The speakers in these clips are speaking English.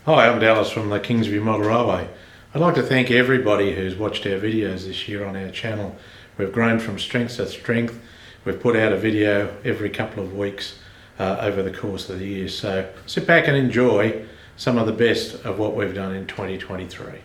Hi, I'm Dallas from the Kingsview Model Railway. I'd like to thank everybody who's watched our videos this year on our channel. We've grown from strength to strength. We've put out a video every couple of weeks over the course of the year. So sit back and enjoy some of the best of what we've done in 2023.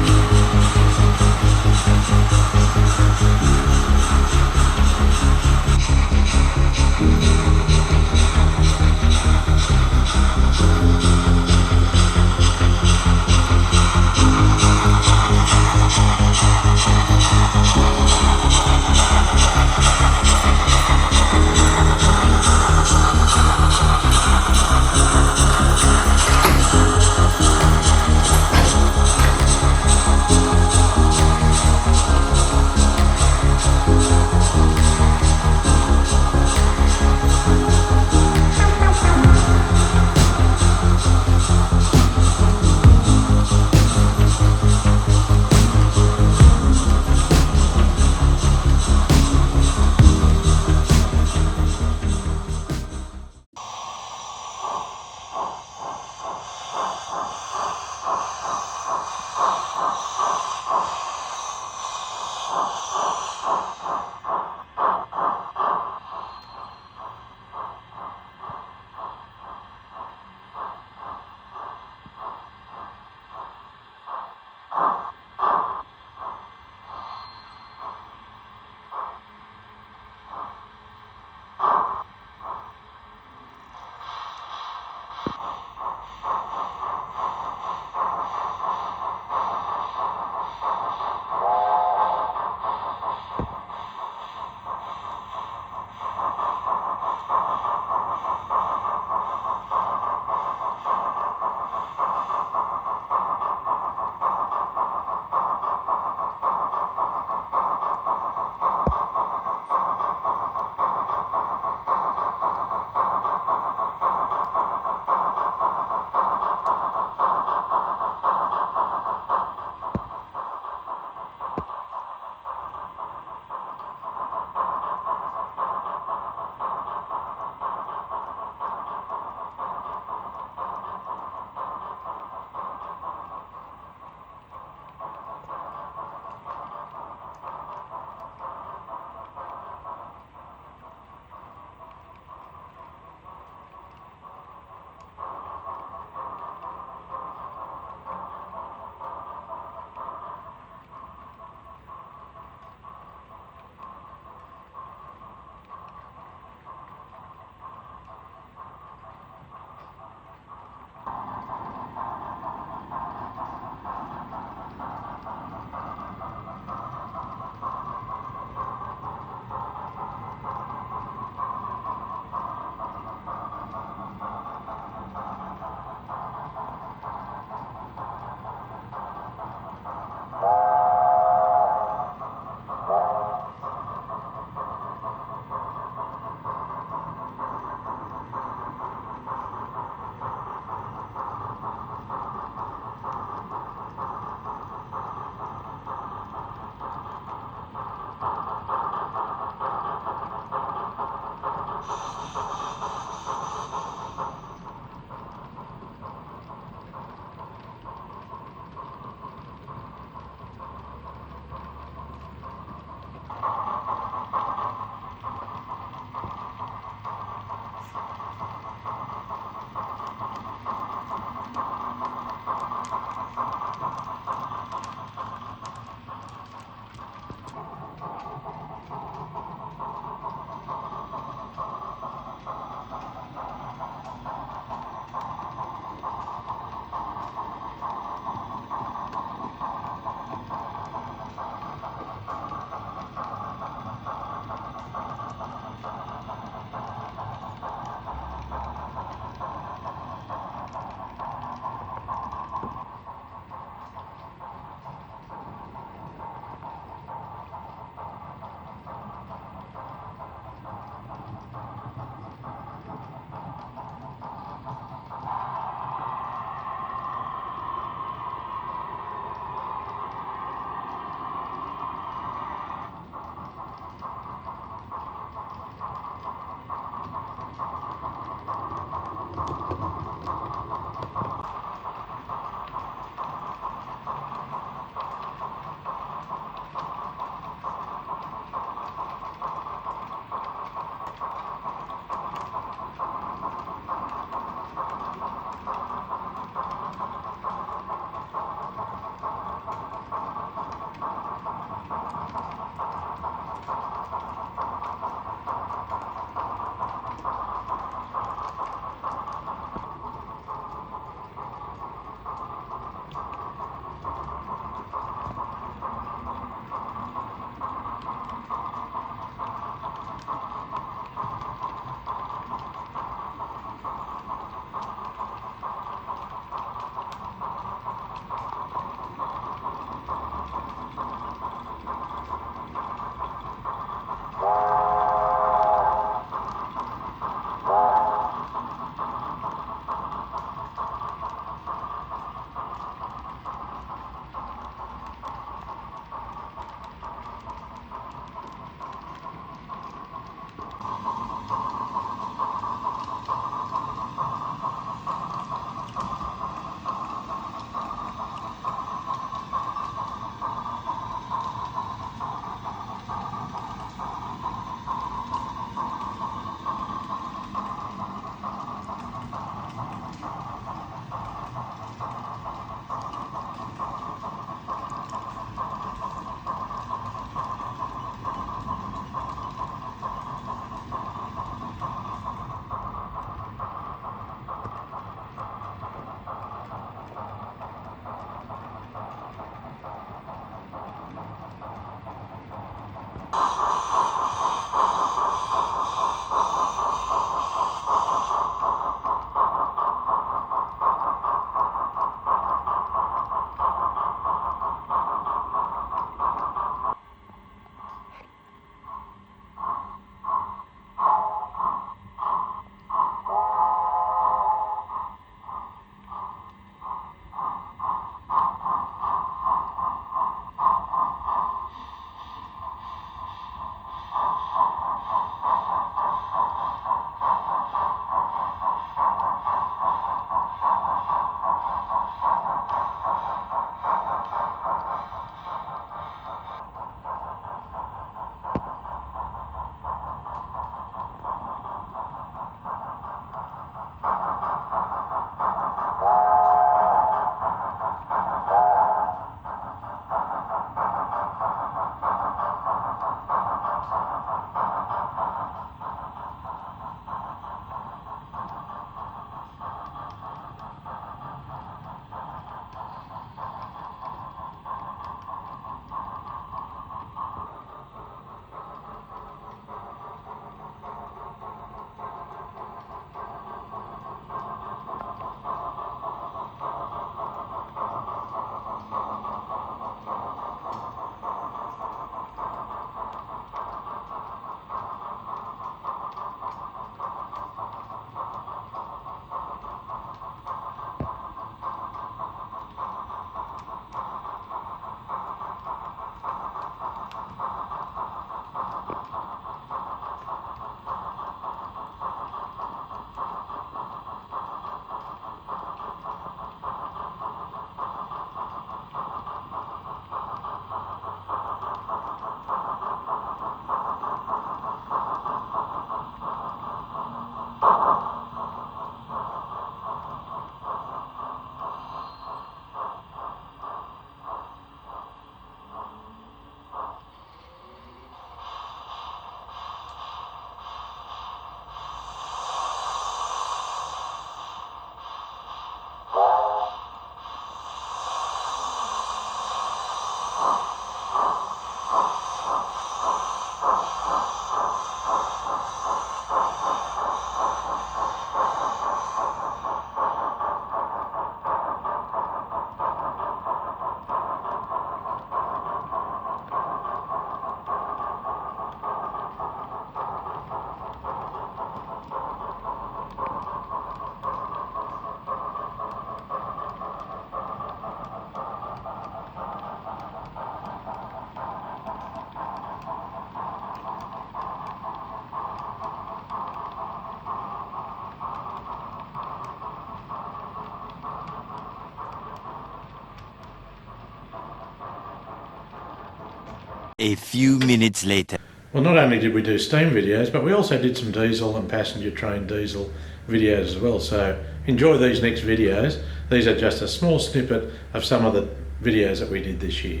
A few minutes later. Well, not only did we do steam videos, but we also did some diesel and passenger train diesel videos as well. So enjoy these next videos. These are just a small snippet of some of the videos that we did this year.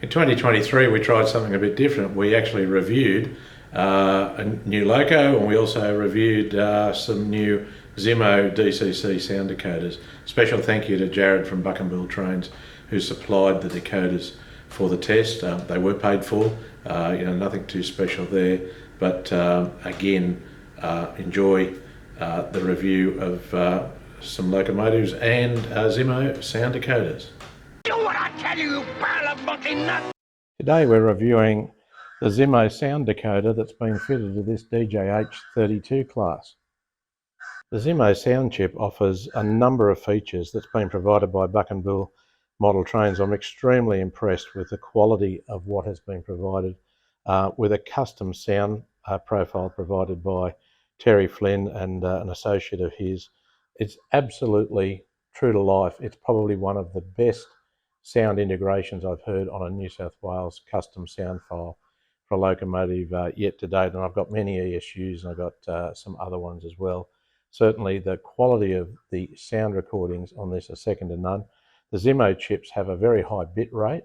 In 2023 we tried something a bit different. We actually reviewed a new loco, and we also reviewed some new Zimmo DCC sound decoders. Special thank you to Jared from Buckambool Trains, who supplied the decoders for the test. They were paid for, nothing too special there, but again, enjoy the review of some locomotives and Zimmo sound decoders. Do what I tell you, pile of monkey nut! Today we're reviewing the Zimmo sound decoder that's been fitted to this DJH32 class. The Zimmo sound chip offers a number of features that's been provided by Buckambool model trains. I'm extremely impressed with the quality of what has been provided with a custom sound profile provided by Terry Flynn and an associate of his. It's absolutely true to life. It's probably one of the best sound integrations I've heard on a New South Wales custom sound file for a locomotive yet to date, and I've got many ESUs and I've got some other ones as well. Certainly the quality of the sound recordings on this are second to none. The Zimmo chips have a very high bit rate,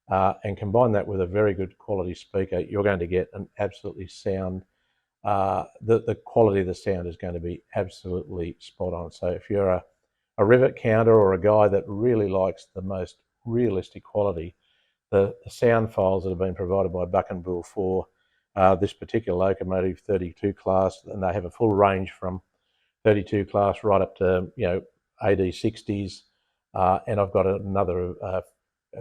and combine that with a very good quality speaker, you're going to get an absolutely sound, the quality of the sound is going to be absolutely spot on. So if you're a rivet counter or a guy that really likes the most realistic quality, the sound files that have been provided by Buckambool for this particular locomotive 32 class, and they have a full range from 32 class right up to AD60s, and I've got a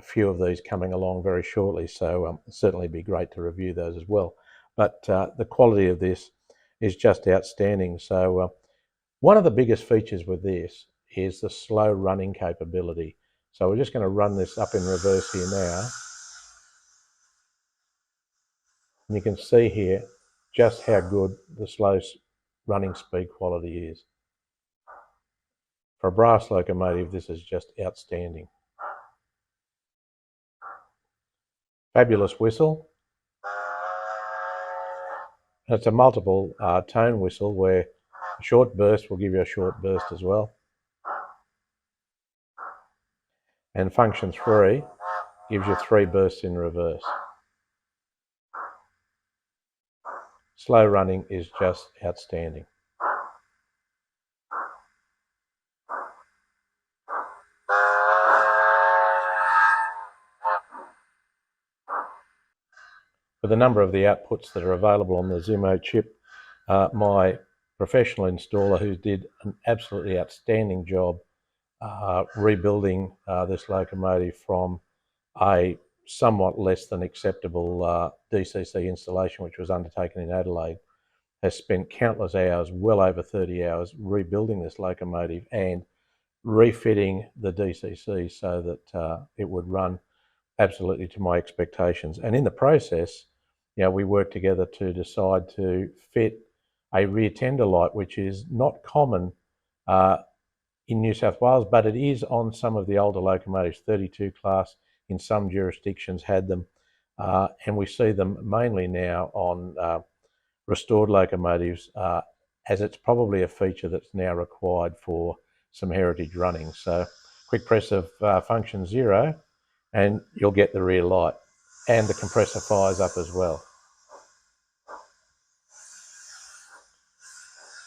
few of these coming along very shortly, so certainly be great to review those as well. But the quality of this is just outstanding. So one of the biggest features with this is the slow running capability. So we're just going to run this up in reverse here now. And you can see here just how good the slow running speed quality is. For a brass locomotive, this is just outstanding. Fabulous whistle. And it's a multiple tone whistle where a short burst will give you a short burst as well. And function 3 gives you 3 bursts in reverse. Slow running is just outstanding. With a number of the outputs that are available on the Zimmo chip, my professional installer, who did an absolutely outstanding job rebuilding this locomotive from a somewhat less than acceptable DCC installation, which was undertaken in Adelaide, has spent countless hours, well over 30 hours, rebuilding this locomotive and refitting the DCC so that it would run absolutely to my expectations. And in the process, we worked together to decide to fit a rear tender light, which is not common in New South Wales, but it is on some of the older locomotives. 32 class in some jurisdictions had them, and we see them mainly now on restored locomotives, as it's probably a feature that's now required for some heritage running. So quick press of function 0 and you'll get the rear light, and the compressor fires up as well.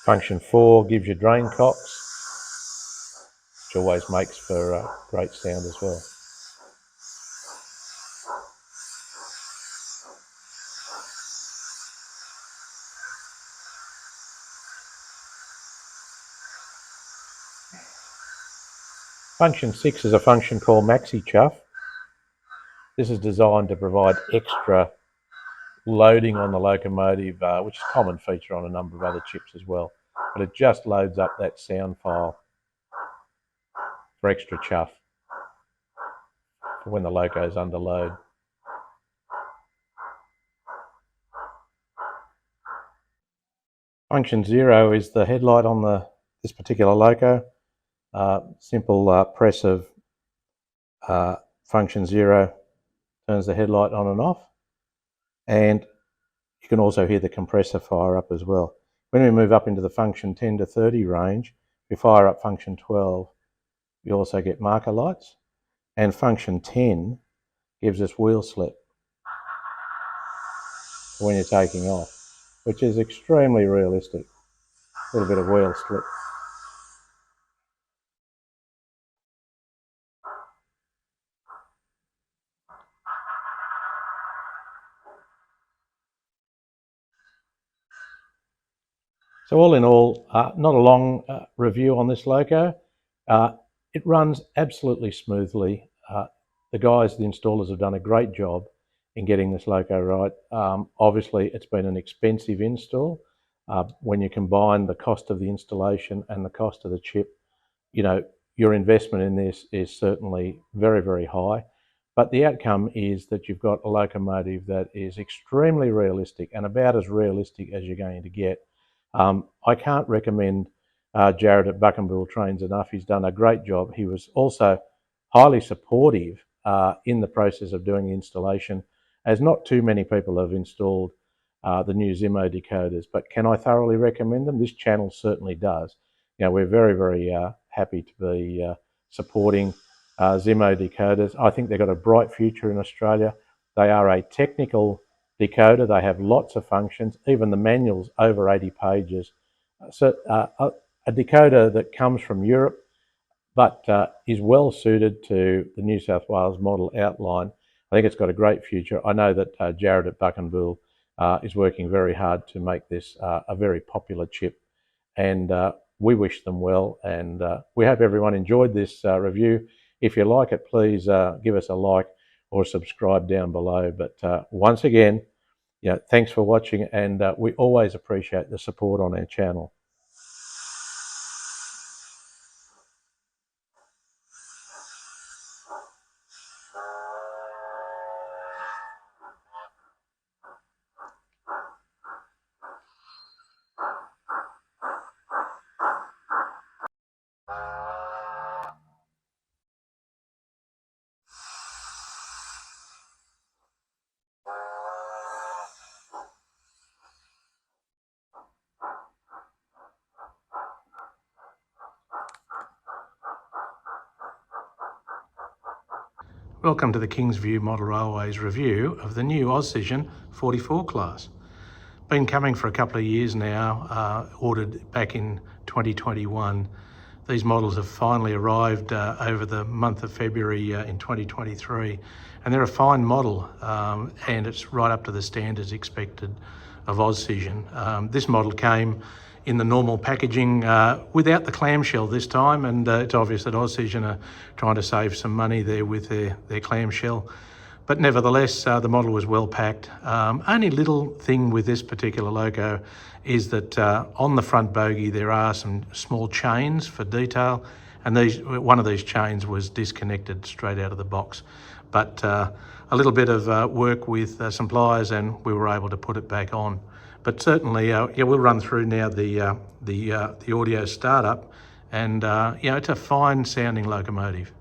Function 4 gives you drain cocks, which always makes for great sound as well. Function 6 is a function called Maxi Chuff. This is designed to provide extra loading on the locomotive, which is a common feature on a number of other chips as well. But it just loads up that sound file for extra chuff for when the loco's under load. Function 0 is the headlight on this particular loco. Simple press of function 0 turns the headlight on and off, and you can also hear the compressor fire up as well. When we move up into the function 10 to 30 range, we fire up function 12. We also get marker lights, and function 10 gives us wheel slip when you're taking off, which is extremely realistic. A little bit of wheel slip. So all in all, not a long review on this loco. It runs absolutely smoothly. The guys, the installers, have done a great job in getting this loco right. Obviously, it's been an expensive install. When you combine the cost of the installation and the cost of the chip, you know, your investment in this is certainly very, very high. But the outcome is that you've got a locomotive that is extremely realistic, and about as realistic as you're going to get. I can't recommend Jared at Buckambool Trains enough. He's done a great job. He was also highly supportive in the process of doing the installation, as not too many people have installed the new Zimo decoders. But can I thoroughly recommend them? This channel certainly does. You know, we're very, very happy to be supporting Zimo decoders. I think they've got a bright future in Australia. They are a technical decoder. They have lots of functions, even the manual's over 80 pages. So a decoder that comes from Europe, but is well suited to the New South Wales model outline. I think it's got a great future. I know that Jared at Buckambool is working very hard to make this a very popular chip, and we wish them well, and we hope everyone enjoyed this review. If you like it, please give us a like or subscribe down below. But once again, you know, thanks for watching, and we always appreciate the support on our channel. Welcome to the Kingsview Model Railways review of the new Auscision 44 class. Been coming for a couple of years now, ordered back in 2021. These models have finally arrived over the month of February in 2023, and they're a fine model, and it's right up to the standards expected of Auscision. This model came in the normal packaging without the clamshell this time, and it's obvious that Auscision are trying to save some money there with their clamshell. But nevertheless, the model was well packed. Only little thing with this particular loco is that on the front bogie there are some small chains for detail, and one of these chains was disconnected straight out of the box. But a little bit of work with some pliers, and we were able to put it back on. But certainly, yeah, we'll run through now the audio startup, and yeah, it's a fine sounding locomotive.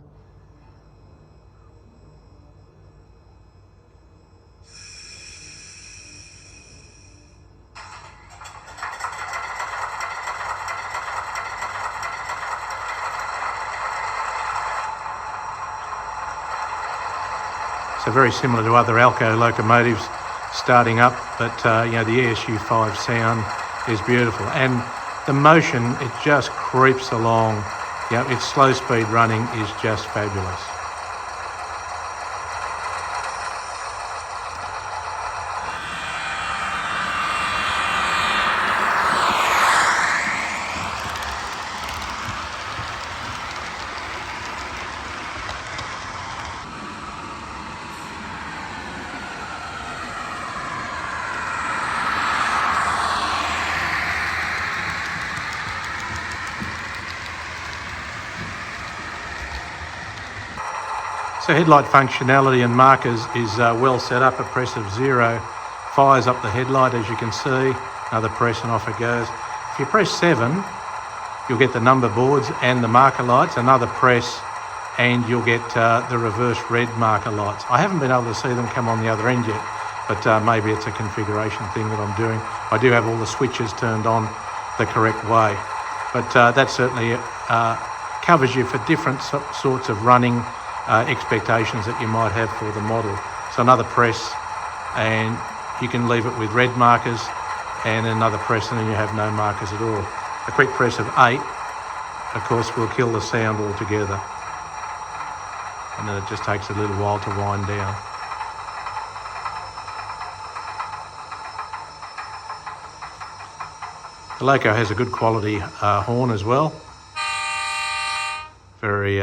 So very similar to other Alco locomotives starting up, but you know, the ESU5 sound is beautiful, and the motion, it just creeps along. You know, its slow speed running is just fabulous. So headlight functionality and markers is well set up. A press of 0 fires up the headlight, as you can see. Another press and off it goes. If you press 7, you'll get the number boards and the marker lights. Another press and you'll get the reverse red marker lights. I haven't been able to see them come on the other end yet, but maybe it's a configuration thing that I'm doing. I do have all the switches turned on the correct way, but that certainly covers you for different sorts of running expectations that you might have for the model. So another press, and you can leave it with red markers, and another press, and then you have no markers at all. A quick press of 8, of course, will kill the sound altogether. And then it just takes a little while to wind down. The Loco has a good quality horn as well. Very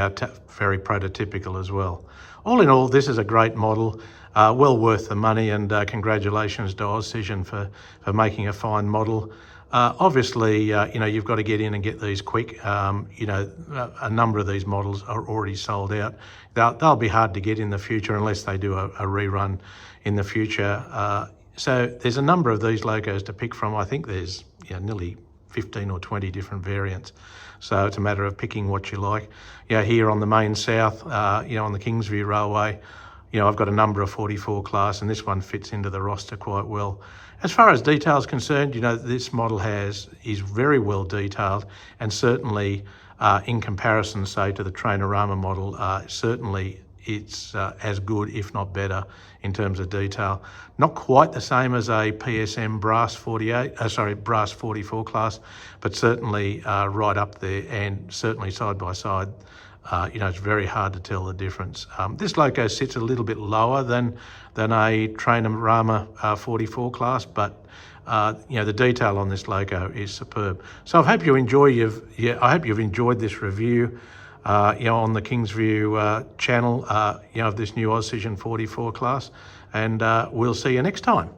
prototypical as well. All in all, this is a great model, well worth the money, and congratulations to Auscision for making a fine model. Obviously, you've got to get in and get these quick. A number of these models are already sold out. They'll be hard to get in the future unless they do a rerun in the future. So there's a number of these Locos to pick from. I think there's nearly 15 or 20 different variants. So it's a matter of picking what you like. Here on the main south, on the Kingsview Railway, I've got a number of 44 class, and this one fits into the roster quite well. As far as details concerned, this model is very well detailed, and certainly in comparison, say, to the Trainorama model, certainly it's as good, if not better, in terms of detail. Not quite the same as a PSM brass 44 class, but certainly right up there, and certainly side by side. It's very hard to tell the difference. This Loco sits a little bit lower than a Trainorama 44 class, but the detail on this Loco is superb. So I hope you you've enjoyed this review. On the Kingsview channel, of this new Auscision 44 class, and we'll see you next time.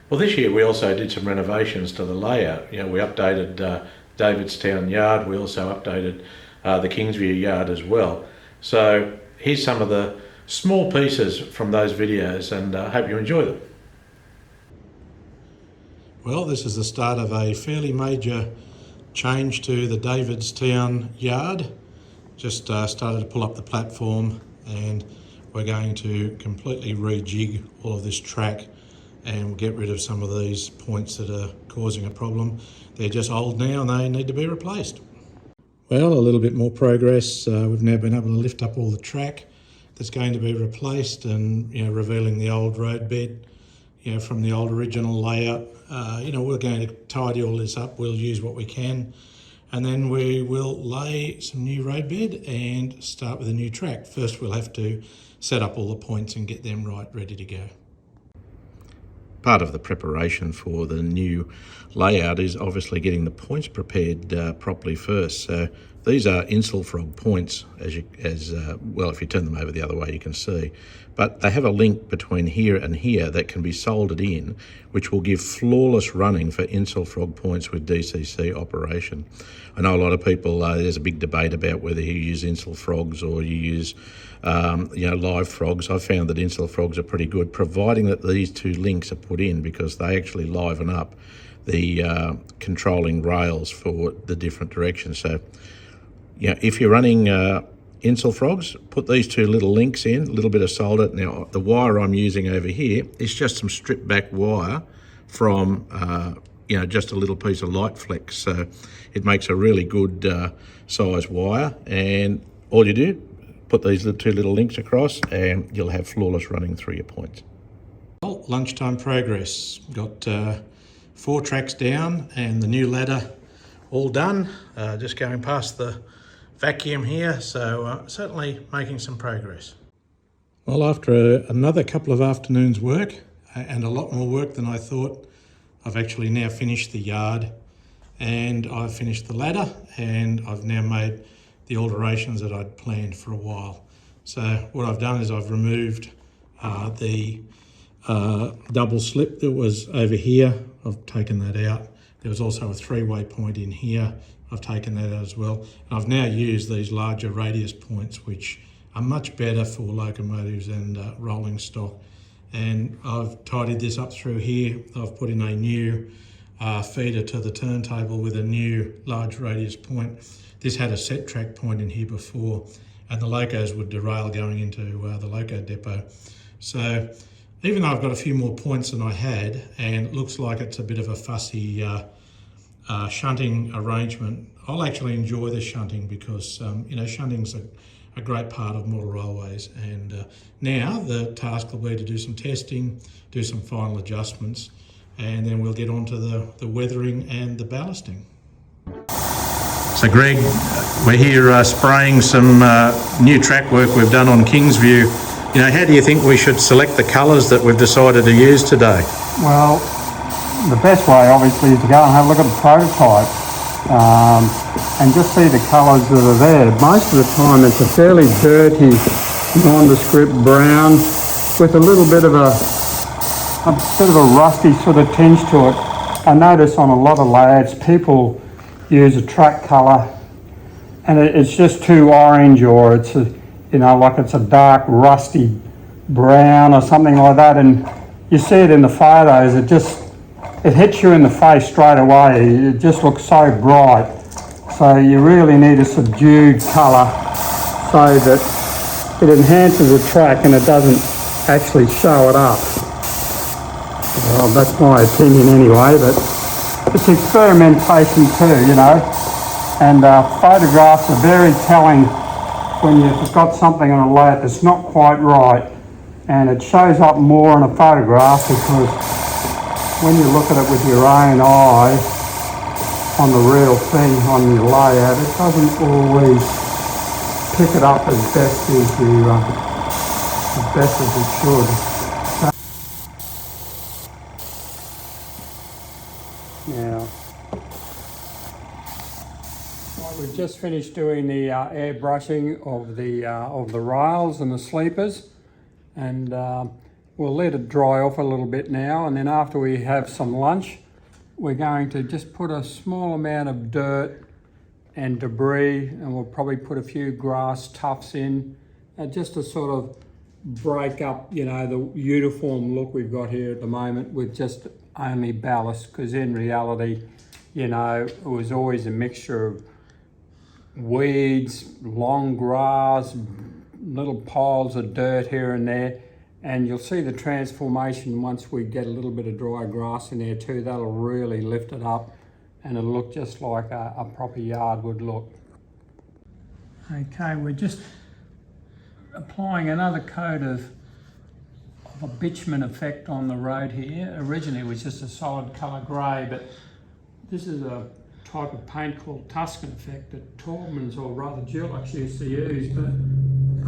Well, this year we also did some renovations to the layout. We updated Davidstown Yard. We also updated the Kingsview Yard as well. So here's some of the small pieces from those videos, and I hope you enjoy them. Well, this is the start of a fairly major change to the Davidstown Yard. Just started to pull up the platform, and we're going to completely rejig all of this track and get rid of some of these points that are causing a problem. They're just old now and they need to be replaced. Well, a little bit more progress. We've now been able to lift up all the track that's going to be replaced, and revealing the old road bed from the old original layout. We're going to tidy all this up. We'll use what we can, and then we will lay some new road bed and start with a new track. First we'll have to set up all the points and get them right, ready to go. Part of the preparation for the new layout is obviously getting the points prepared properly first. So these are Insel Frog points, well, if you turn them over the other way you can see. But they have a link between here and here that can be soldered in, which will give flawless running for Insel Frog points with DCC operation. I know a lot of people, there's a big debate about whether you use Insel Frogs or you use live frogs. I found that Insel Frogs are pretty good, providing that these two links are put in, because they actually liven up the controlling rails for the different directions. So, if you're running Insel Frogs, put these two little links in, a little bit of solder. Now, the wire I'm using over here is just some stripped back wire from, just a little piece of light flex. So it makes a really good size wire, and all you do, put these two little links across and you'll have flawless running through your points. Well, lunchtime progress. Got 4 tracks down and the new ladder all done. Just going past the vacuum here, so certainly making some progress. Well, after another couple of afternoons work, and a lot more work than I thought, I've actually now finished the yard, and I've finished the ladder, and I've now made the alterations that I'd planned for a while. So what I've done is I've removed the double slip that was over here. I've taken that out. There was also a three-way point in here. I've taken that out as well. And I've now used these larger radius points, which are much better for locomotives and rolling stock. And I've tidied this up through here. I've put in a new feeder to the turntable with a new large radius point. This had a set track point in here before, and the locos would derail going into the loco depot. So even though I've got a few more points than I had, and it looks like it's a bit of a fussy shunting arrangement, I'll actually enjoy the shunting because shunting's a great part of model railways. And now the task will be to do some testing, do some final adjustments, and then we'll get on to the weathering and the ballasting. So Greg, we're here spraying some new track work we've done on Kingsview. How do you think we should select the colours that we've decided to use today? Well, the best way obviously is to go and have a look at the prototype and just see the colours that are there. Most of the time it's a fairly dirty, nondescript brown with a little bit of a rusty sort of tinge to it. I notice on a lot of lathes people use a track colour and it's just too orange, or it's like it's a dark rusty brown or something like that, and you see it in the photos, it hits you in the face straight away. It just looks so bright. So you really need a subdued colour so that it enhances the track and it doesn't actually show it up. Well, that's my opinion anyway, but it's experimentation too, and photographs are very telling when you've got something on a lathe that's not quite right, and it shows up more in a photograph because when you look at it with your own eye on the real thing on your layout, it doesn't always pick it up as best as it should. Now, we've just finished doing the airbrushing of the rails and the sleepers, and we'll let it dry off a little bit now, and then after we have some lunch, we're going to just put a small amount of dirt and debris, and we'll probably put a few grass tufts in, just to sort of break up, the uniform look we've got here at the moment with just only ballast, because in reality, it was always a mixture of weeds, long grass, little piles of dirt here and there, and you'll see the transformation once we get a little bit of dry grass in there too. That'll really lift it up and it'll look just like a proper yard would look. Okay, we're just applying another coat of a bitumen effect on the road here. Originally it was just a solid colour grey, but this is a type of paint called Tuscan effect that Taubmans, or rather Dulux, used to use, but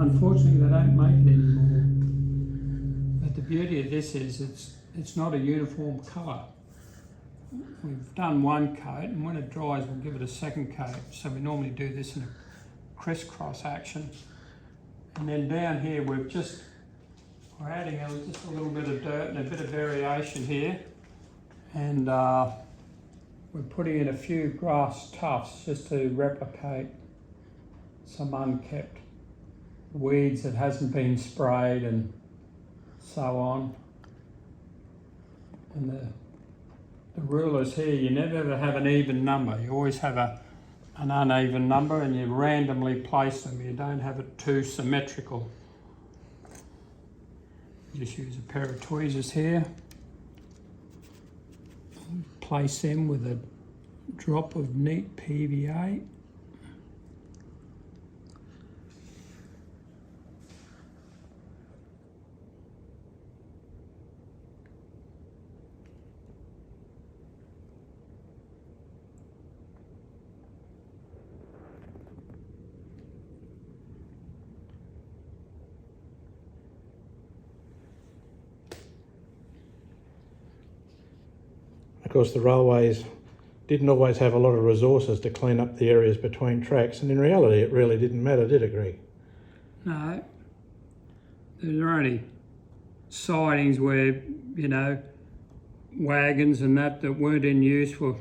unfortunately they don't make it anymore. But the beauty of this is it's not a uniform colour. We've done one coat, and when it dries we'll give it a second coat. So we normally do this in a crisscross action. And then down here we're adding just a little bit of dirt and a bit of variation here, and we're putting in a few grass tufts just to replicate some unkept weeds that hasn't been sprayed and so on. And the rulers here, you never ever have an even number. You always have an uneven number, and you randomly place them. You don't have it too symmetrical. Just use a pair of tweezers here. Place them with a drop of neat PVA. course the railways didn't always have a lot of resources to clean up the areas between tracks, and in reality it really didn't matter, did it, Greg? No, there were only sidings where, you know, wagons and that weren't in use were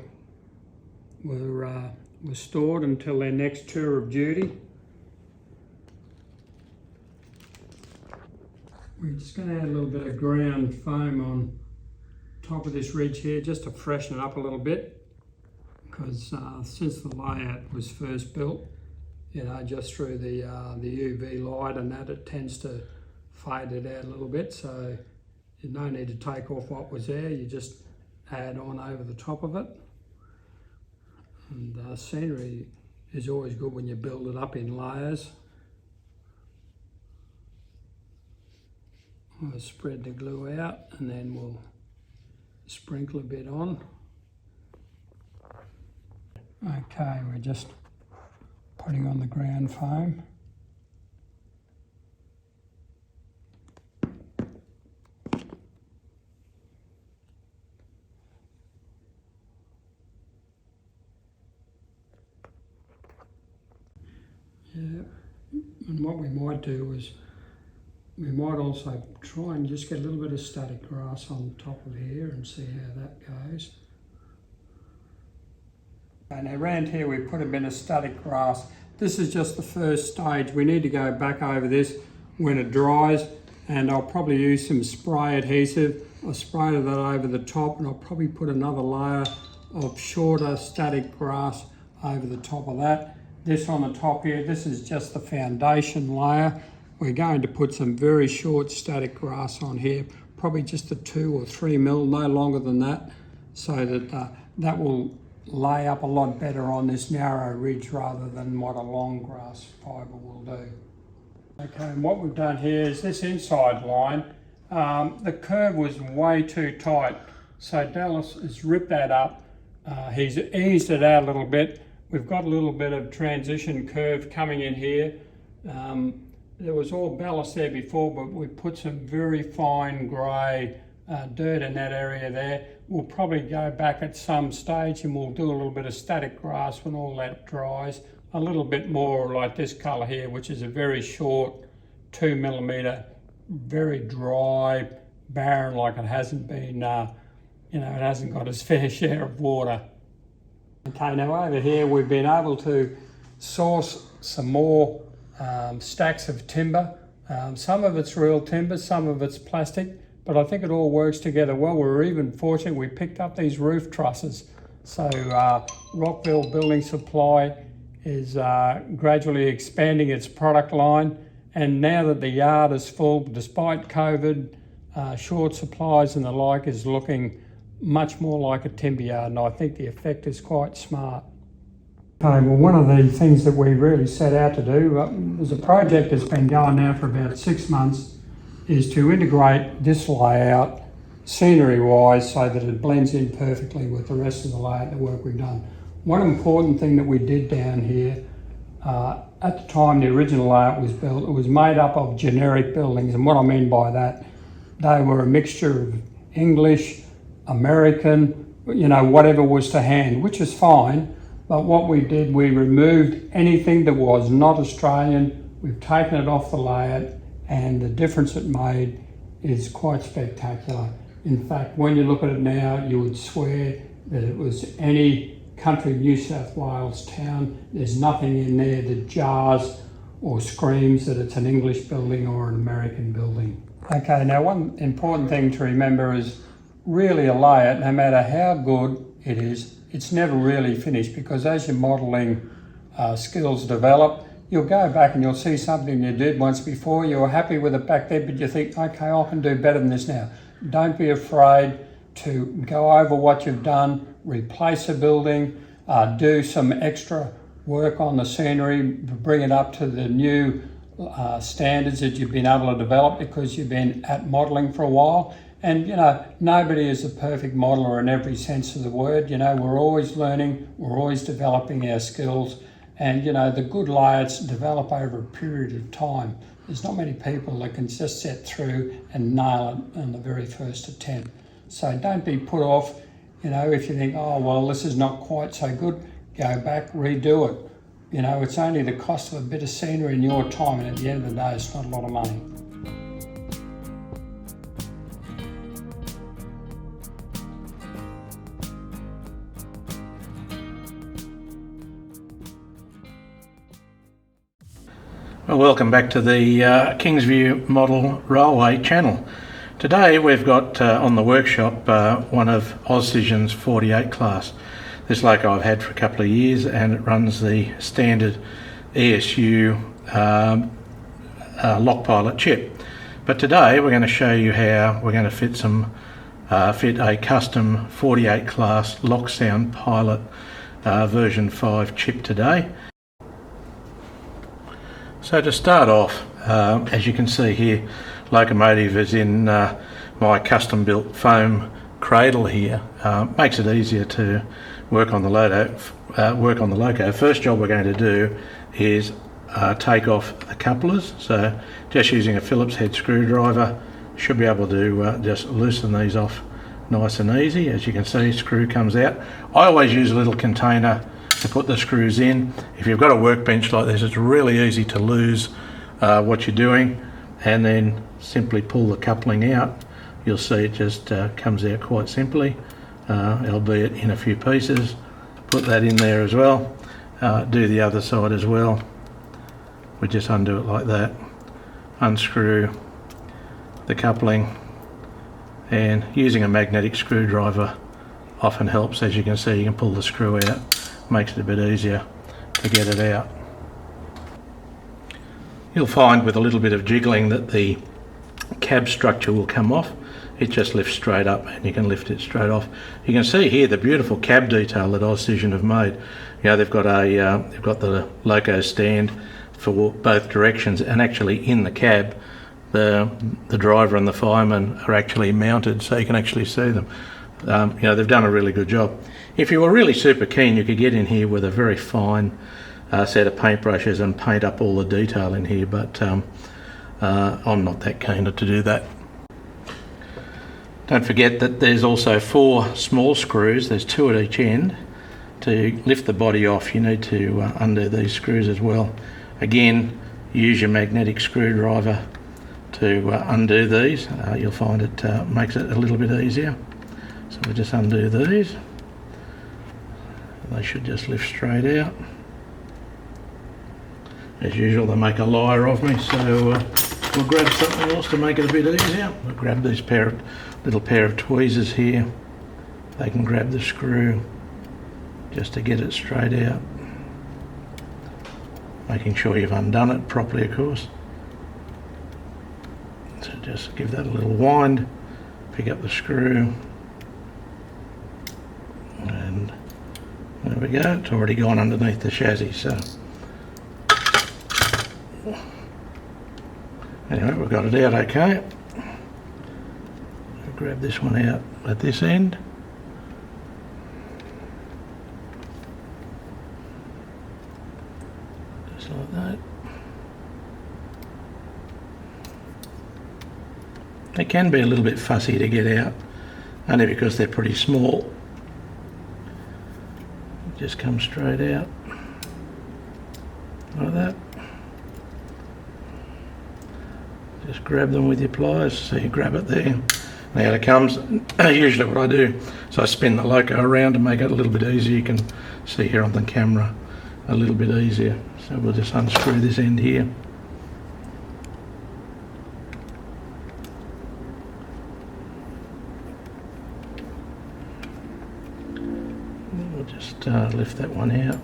stored until their next tour of duty. We're just going to add a little bit of ground foam on top of this ridge here just to freshen it up a little bit, because since the layout was first built, you know, just through the UV light and that, it tends to fade it out a little bit, so there's no need to take off what was there, you just add on over the top of it. And scenery is always good when you build it up in layers. We'll spread the glue out and then we'll sprinkle a bit on. Okay, we're just putting on the ground foam. Yeah, and what we might do is we might also try and just get a little bit of static grass on top of here and see how that goes. And around here we put a bit of static grass. This is just the first stage. We need to go back over this when it dries, and I'll probably use some spray adhesive. I'll spray that over the top, and I'll probably put another layer of shorter static grass over the top of that. This on the top here, this is just the foundation layer. We're going to put some very short static grass on here, probably just a 2 or 3 mil, no longer than that, so that that will lay up a lot better on this narrow ridge rather than what a long grass fibre will do. Okay, and what we've done here is this inside line, the curve was way too tight, so Dallas has ripped that up. He's eased it out a little bit. We've got a little bit of transition curve coming in here. There was all ballast there before, but we put some very fine grey dirt in that area there. We'll probably go back at some stage and we'll do a little bit of static grass when all that dries. A little bit more like this colour here, which is a very short 2 millimetre, very dry, barren, like it hasn't been, you know, it hasn't got its fair share of water. Okay, now over here we've been able to source some more stacks of timber. Some of it's real timber, some of it's plastic, but I think it all works together well. We were even fortunate we picked up these roof trusses. So Rockville Building Supply is gradually expanding its product line, and now that the yard is full, despite COVID, short supplies and the like, is looking much more like a timber yard, and I think the effect is quite smart. Okay, well, one of the things that we really set out to do, there's a project that's been going now for about 6 months, is to integrate this layout scenery-wise so that it blends in perfectly with the rest of the layout, the work we've done. One important thing that we did down here, at the time the original layout was built, it was made up of generic buildings, and what I mean by that, they were a mixture of English, American, you know, whatever was to hand, which is fine. But what we did, we removed anything that was not Australian. We've taken it off the layout, and the difference it made is quite spectacular. In fact, when you look at it now, you would swear that it was any country New South Wales town. There's nothing in there that jars or screams that it's an English building or an American building. Okay, now one important thing to remember is really a layout, no matter how good it is, it's never really finished, because as your modelling skills develop, you'll go back and you'll see something you did once before, you were happy with it back then, but you think, okay, I can do better than this now. Don't be afraid to go over what you've done, replace a building, do some extra work on the scenery, bring it up to the new standards that you've been able to develop because you've been at modelling for a while. And, you know, nobody is a perfect modeller in every sense of the word. You know, we're always learning, we're always developing our skills. And, you know, the good layouts develop over a period of time. There's not many people that can just set through and nail it on the very first attempt. So don't be put off You know, if you think, oh, well, this is not quite so good, go back, redo it. You know, it's only the cost of a bit of scenery and your time, and at the end of the day, it's not a lot of money. Well, welcome back to the Kingsview Model Railway channel. Today we've got on the workshop one of Auscision's 48 class. This loco I've had for a couple of years, and it runs the standard ESU lock pilot chip. But today we're going to show you how we're going to fit a custom 48 class lock sound pilot version 5 chip today. So to start off, as you can see here, Locomotive is in my custom built foam cradle here. Makes it easier to work on the loco. First job we're going to do is take off the couplers. So just using a Phillips head screwdriver, should be able to just loosen these off nice and easy. As you can see, screw comes out. I always use a little container to put the screws in. If you've got a workbench like this, it's really easy to lose what you're doing, and then simply pull the coupling out. You'll see it just comes out quite simply, albeit in a few pieces. Put that in there as well. Do the other side as well. We just undo it like that, unscrew the coupling, and using a magnetic screwdriver often helps. As you can see, you can pull the screw out. Makes it a bit easier to get it out. You'll find with a little bit of jiggling that the cab structure will come off. It just lifts straight up, and you can lift it straight off. You can see here the beautiful cab detail that Auscision have made. You know, they've got the loco stand for both directions, and actually in the cab the driver and the fireman are actually mounted, so you can actually see them. You know, they've done a really good job. If you were really super keen, you could get in here with a very fine set of paintbrushes and paint up all the detail in here, but I'm not that keen to do that. Don't forget that there's also 4 small screws. There's 2 at each end. To lift the body off, you need to undo these screws as well. Again, use your magnetic screwdriver to undo these. You'll find it makes it a little bit easier. So we just undo these. They should just lift straight out. As usual, they make a liar of me, so we'll grab something else to make it a bit easier. We'll grab these little pair of tweezers here. They can grab the screw just to get it straight out. Making sure you've undone it properly, of course. So just give that a little wind, pick up the screw, and there we go. It's already gone underneath the chassis, so anyway, we've got it out okay. I'll grab this one out at this end. Just like that. They can be a little bit fussy to get out, only because they're pretty small. Just come straight out like that. Just grab them with your pliers, so you grab it there. Now it comes. Usually what I do is I spin the loco around to make it a little bit easier. You can see here on the camera a little bit easier. So we'll just unscrew this end here. We'll just lift that one out.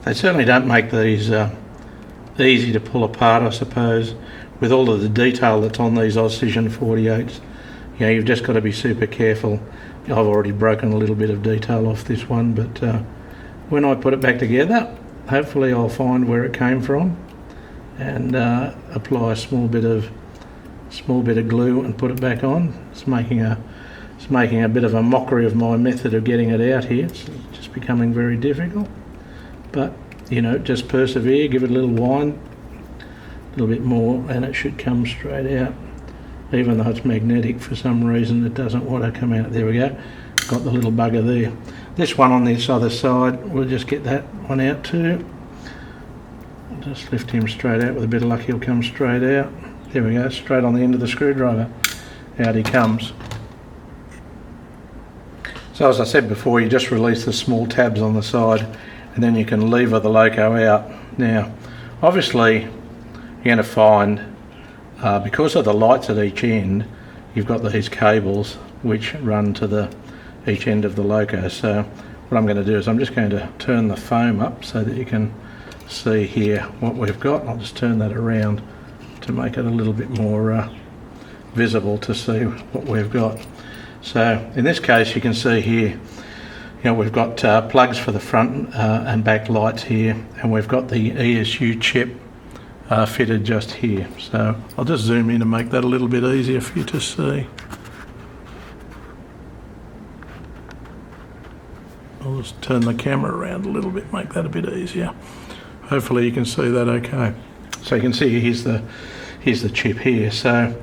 They certainly don't make these easy to pull apart, I suppose, with all of the detail that's on these Auscision 48s. You know, you've just got to be super careful. I've already broken a little bit of detail off this one, but when I put it back together, hopefully I'll find where it came from and apply a small bit of glue and put it back on. It's making a bit of a mockery of my method of getting it out here. It's just becoming very difficult, but you know, just persevere, give it a little wind, a little bit more, and it should come straight out. Even though it's magnetic, for some reason it doesn't want to come out. There we go, got the little bugger there. This one on this other side, we'll just get that one out too. Just lift him straight out. With a bit of luck he'll come straight out. There we go, straight on the end of the screwdriver. Out he comes. So as I said before, you just release the small tabs on the side and then you can lever the loco out. Now obviously you're going to find because of the lights at each end, you've got these cables which run to each end of the loco. So what I'm going to do is I'm just going to turn the foam up so that you can see here what we've got. I'll just turn that around to make it a little bit more visible to see what we've got. So in this case you can see here, you know, we've got plugs for the front and back lights here, and we've got the ESU chip fitted just here. So I'll just zoom in and make that a little bit easier for you to see. I'll just turn the camera around a little bit, make that a bit easier. Hopefully you can see that okay. So you can see here's the chip here. So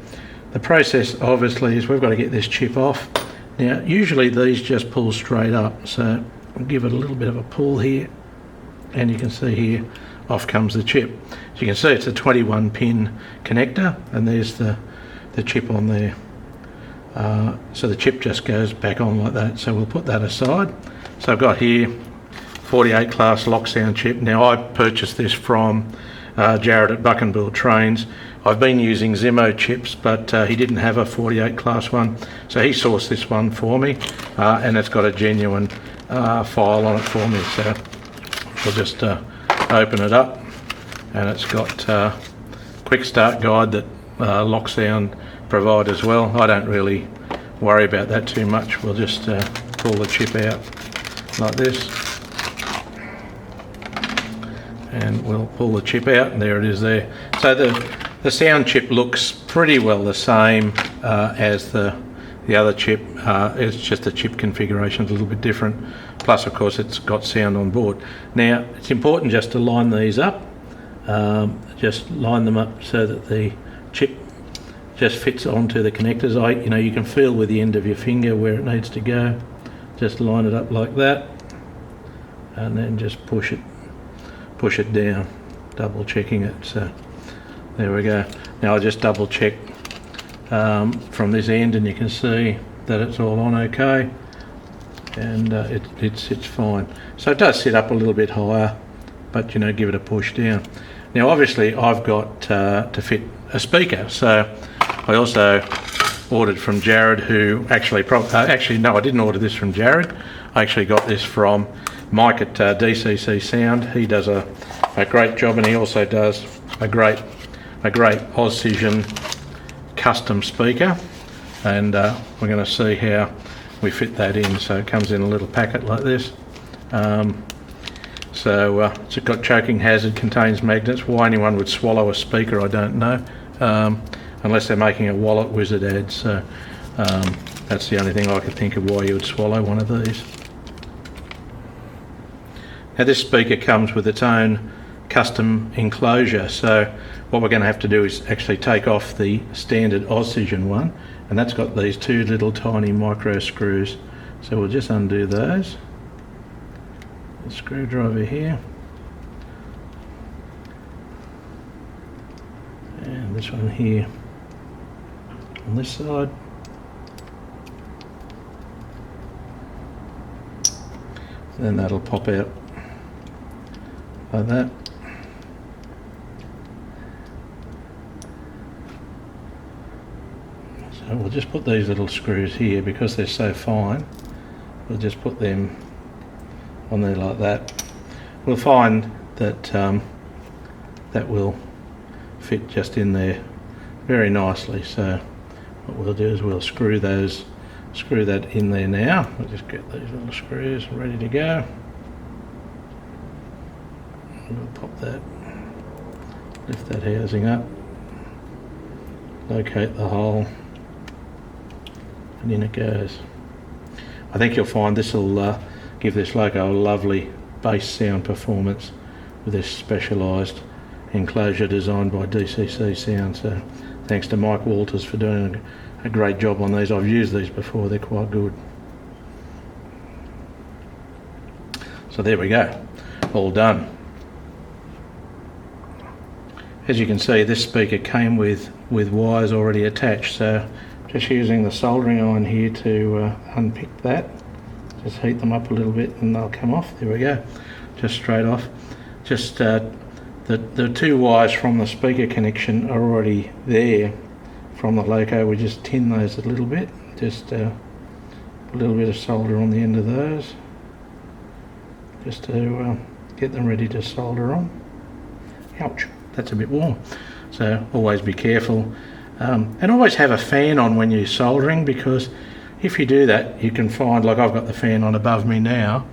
the process obviously is we've got to get this chip off. Now usually these just pull straight up, so I'll give it a little bit of a pull here, and you can see here off comes the chip. So you can see it's a 21 pin connector, and there's the chip on there. So the chip just goes back on like that. So we'll put that aside. So I've got here 48 class lock sound chip. Now I purchased this from Jared at Buckambool Trains. I've been using Zimmo chips, but he didn't have a 48 class one, so he sourced this one for me, and it's got a genuine file on it for me. So we'll just open it up, and it's got quick start guide that Lock Sound provide as well. I don't really worry about that too much. We'll just pull the chip out like this, and we'll pull the chip out, and there it is there. So the sound chip looks pretty well the same as the other chip. It's just the chip configuration is a little bit different, plus of course it's got sound on board. Now it's important just to line these up, just line them up so that the chip just fits onto the connectors. You know, you can feel with the end of your finger where it needs to go. Just line it up like that, and then just push it down, double checking it. So there we go. Now I'll just double check from this end, and you can see that it's all on okay, and it sits fine. So it does sit up a little bit higher, but you know, give it a push down. Now obviously I've got to fit a speaker, so I also ordered from Jared, who actually no, I didn't order this from Jared. I actually got this from Mike at DCC Sound. He does a great job, and he also does a great Auscision custom speaker, and we're going to see how we fit that in. So it comes in a little packet like this. It's got choking hazard, contains magnets. Why anyone would swallow a speaker, I don't know, unless they're making a wallet wizard ad. So that's the only thing I could think of why you would swallow one of these. Now this speaker comes with its own custom enclosure, so what we're going to have to do is actually take off the standard Auscision one, and that's got these two little tiny micro screws. So we'll just undo those. The screwdriver here, and this one here on this side. Then that'll pop out like that. So we'll just put these little screws here, because they're so fine, we'll just put them on there like that. We'll find that that will fit just in there very nicely. So what we'll do is we'll screw that in there now. We'll just get these little screws ready to go. We'll pop that, lift that housing up, locate the hole, and in it goes. I think you'll find this will give this loco a lovely bass sound performance with this specialised enclosure designed by DCC Sound. So thanks to Mike Walters for doing a great job on these. I've used these before, they're quite good. So there we go, all done. As you can see, this speaker came with wires already attached, so just using the soldering iron here to unpick that. Just heat them up a little bit and they'll come off. There we go, just straight off. Just the two wires from the speaker connection are already there from the loco. We just tin those a little bit, just a little bit of solder on the end of those, just to get them ready to solder on. Ouch, that's a bit warm. So always be careful, and always have a fan on when you're soldering, because if you do that, you can find, like I've got the fan on above me now,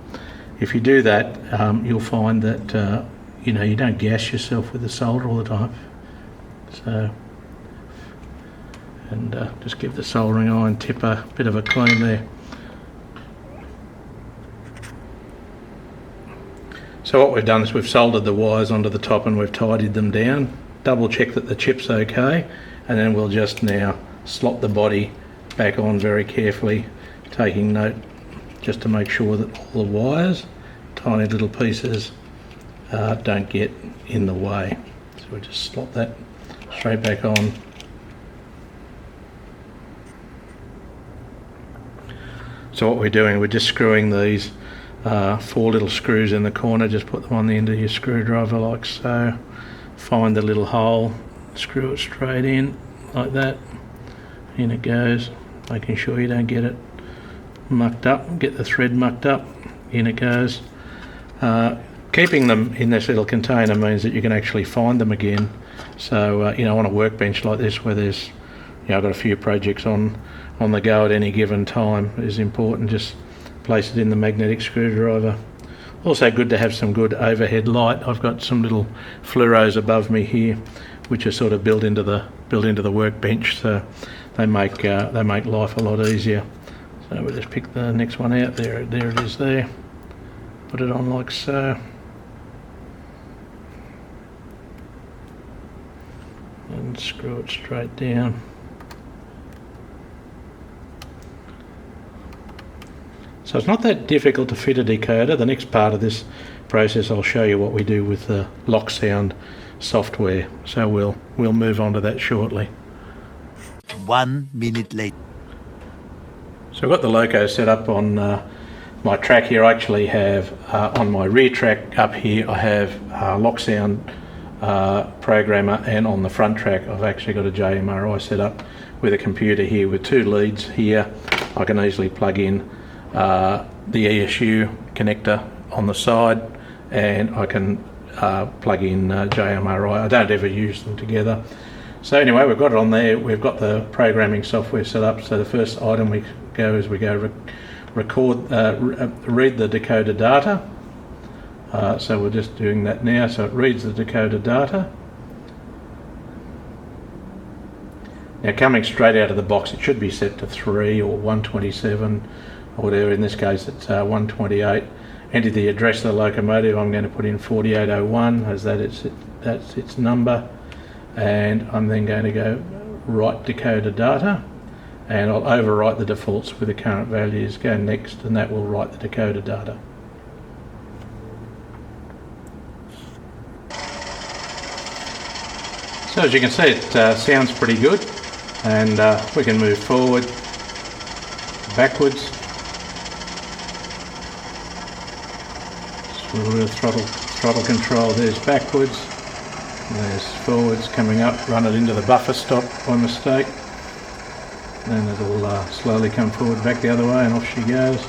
if you do that, you'll find that you know, you don't gas yourself with the solder all the time. So, and just give the soldering iron tip a bit of a clean there. So what we've done is we've soldered the wires onto the top and we've tidied them down, double check that the chip's okay, and then we'll just now slot the body back on very carefully, taking note just to make sure that all the wires, tiny little pieces, don't get in the way. So we'll just slot that straight back on. So what we're doing, we're just screwing these 4 little screws in the corner, just put them on the end of your screwdriver like so. Find the little hole, screw it straight in like that. In it goes, making sure you don't get it mucked up, get the thread mucked up. In it goes. Keeping them in this little container means that you can actually find them again. So you know, on a workbench like this where there's, you know, I've got a few projects on the go at any given time, is important. Just place it in the magnetic screwdriver. Also good to have some good overhead light. I've got some little fluoros above me here, which are sort of built into the workbench, so they make life a lot easier. So we'll just pick the next one out. There it is there. Put it on like so. And screw it straight down. So it's not that difficult to fit a decoder. The next part of this process I'll show you what we do with the Lock Sound software. So we'll move on to that shortly. 1 minute later. So I've got the loco set up on my track here. I actually have on my rear track up here I have Lock Sound programmer, and on the front track I've actually got a JMRI set up with a computer here with 2 leads here. I can easily plug in the ESU connector on the side, and I can plug in JMRI. I don't ever use them together. So anyway, we've got it on there. We've got the programming software set up. So the first item we go is record, read the decoder data. So we're just doing that now. So it reads the decoder data. Now coming straight out of the box, it should be set to 3 or 127 or whatever. In this case it's 128. Enter the address of the locomotive. I'm going to put in 4801 as that's its number, and I'm then going to go write decoder data, and I'll overwrite the defaults with the current values. Go next, and that will write the decoder data. So as you can see, it sounds pretty good, and we can move forward, backwards. So a little throttle control. There's backwards, and there's forwards coming up. Run it into the buffer stop by mistake. Then it'll slowly come forward back the other way, and off she goes.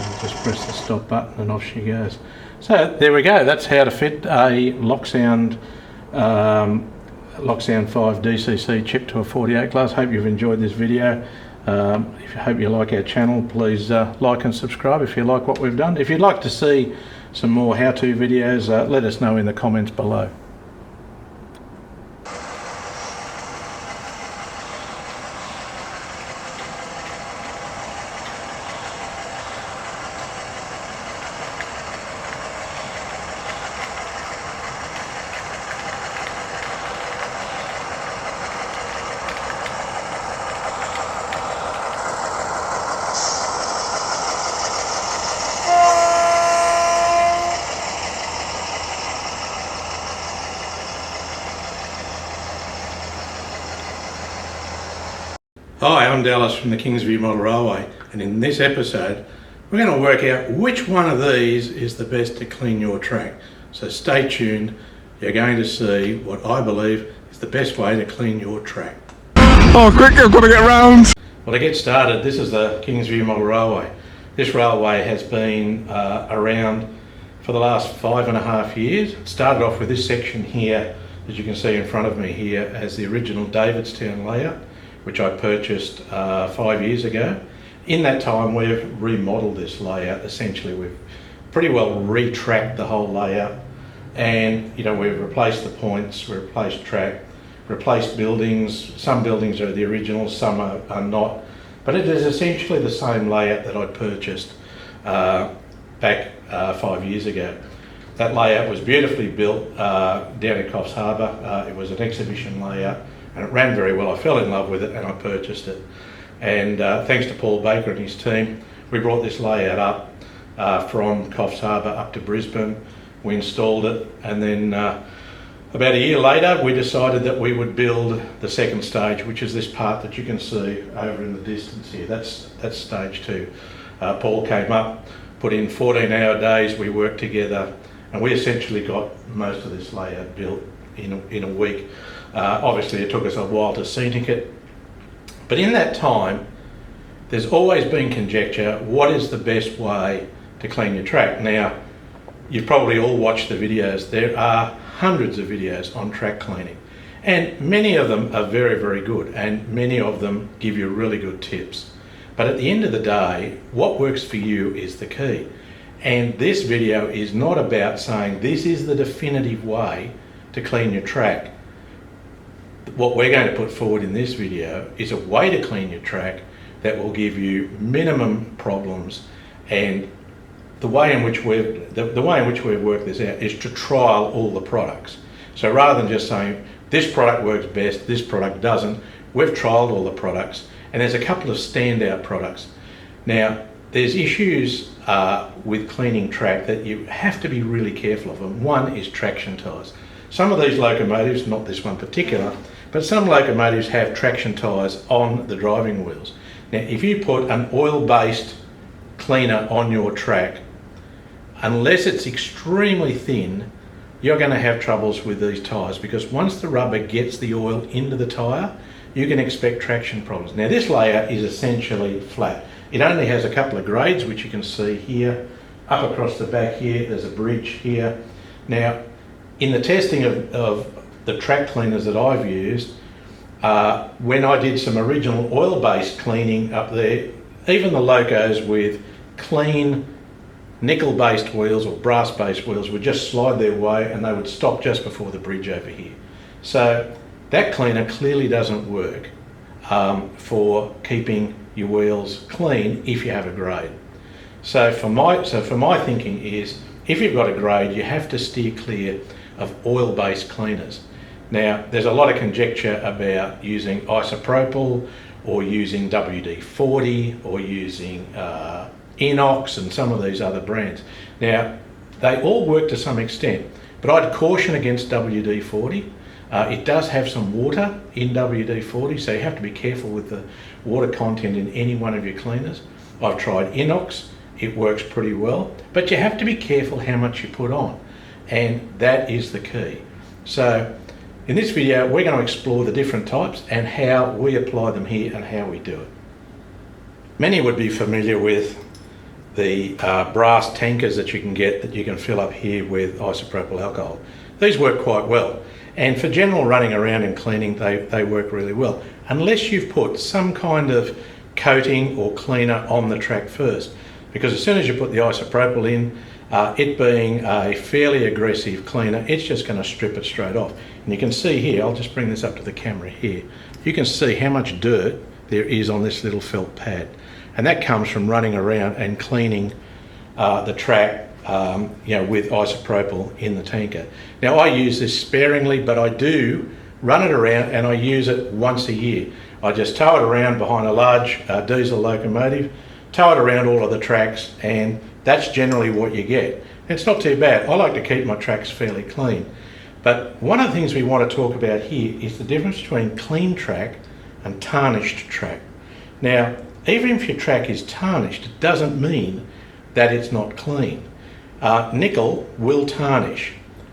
And just press the stop button and off she goes. So there we go, that's how to fit a Lock Sound 5 DCC chip to a 48 class. Hope you've enjoyed this video. If you hope you like our channel, please like and subscribe if you like what we've done. If you'd like to see some more how-to videos, let us know in the comments below. Hi, I'm Dallas from the Kingsview Model Railway, and in this episode we're going to work out which one of these is the best to clean your track. So stay tuned, you're going to see what I believe is the best way to clean your track. Oh quick, I've got to get round! Well, to get started, this is the Kingsview Model Railway. This railway has been around for the last 5.5 years. It started off with this section here, as you can see in front of me here, as the original Davidstown layout, which I purchased 5 years ago. In that time we've remodeled this layout. Essentially we've pretty well retracked the whole layout, and we've replaced the points, we've replaced track, replaced buildings. Some buildings are the original, some are not, but it is essentially the same layout that I purchased back 5 years ago. That layout was beautifully built down at Coffs Harbour. It was an exhibition layout and it ran very well. I fell in love with it and I purchased it. And thanks to Paul Baker and his team, we brought this layout up from Coffs Harbour up to Brisbane. We installed it, and then about a year later we decided that we would build the second stage, which is this part that you can see over in the distance here. That's stage 2. Paul came up, put in 14-hour days, we worked together, and we essentially got most of this layout built in a week. Obviously it took us a while to scenic it, but in that time there's always been conjecture, what is the best way to clean your track? Now, you've probably all watched the videos. There are hundreds of videos on track cleaning, and many of them are very, very good, and many of them give you really good tips. But at the end of the day, what works for you is the key. And this video is not about saying this is the definitive way to clean your track. What we're going to put forward in this video is a way to clean your track that will give you minimum problems. And the way in which we've worked this out is to trial all the products. So rather than just saying this product works best, this product doesn't, we've trialed all the products, and there's a couple of standout products. Now, there's issues with cleaning track that you have to be really careful of, and one is traction tyres. Some of these locomotives, not this one particular, but some locomotives have traction tyres on the driving wheels. Now, if you put an oil-based cleaner on your track, unless it's extremely thin, you're going to have troubles with these tyres, because once the rubber gets the oil into the tyre, you can expect traction problems. Now, this layout is essentially flat. It only has a couple of grades, which you can see here. Up across the back here, there's a bridge here. Now, in the testing of the track cleaners that I've used, when I did some original oil-based cleaning up there, even the locos with clean nickel-based wheels or brass-based wheels would just slide their way, and they would stop just before the bridge over here. So that cleaner clearly doesn't work for keeping your wheels clean if you have a grade. So for my thinking is, if you've got a grade, you have to steer clear of oil-based cleaners. Now, there's a lot of conjecture about using isopropyl or using WD-40 or using Inox and some of these other brands. Now, they all work to some extent, but I'd caution against WD-40. It does have some water in WD-40, so you have to be careful with the water content in any one of your cleaners. I've tried Inox, it works pretty well, but you have to be careful how much you put on, and that is the key. So in this video, we're going to explore the different types and how we apply them here and how we do it. Many would be familiar with the brass tankers that you can get, that you can fill up here with isopropyl alcohol. These work quite well, and for general running around and cleaning, they work really well, unless you've put some kind of coating or cleaner on the track first, because as soon as you put the isopropyl in, it being a fairly aggressive cleaner, it's just going to strip it straight off. And you can see here, I'll just bring this up to the camera here, you can see how much dirt there is on this little felt pad, and that comes from running around and cleaning the track with isopropyl in the tanker. Now, I use this sparingly, but I do run it around, and I use it once a year. I just tow it around behind a large diesel locomotive, tow it around all of the tracks, and that's generally what you get. It's not too bad. I like to keep my tracks fairly clean. But one of the things we want to talk about here is the difference between clean track and tarnished track. Now, even if your track is tarnished, it doesn't mean that it's not clean. Nickel will tarnish.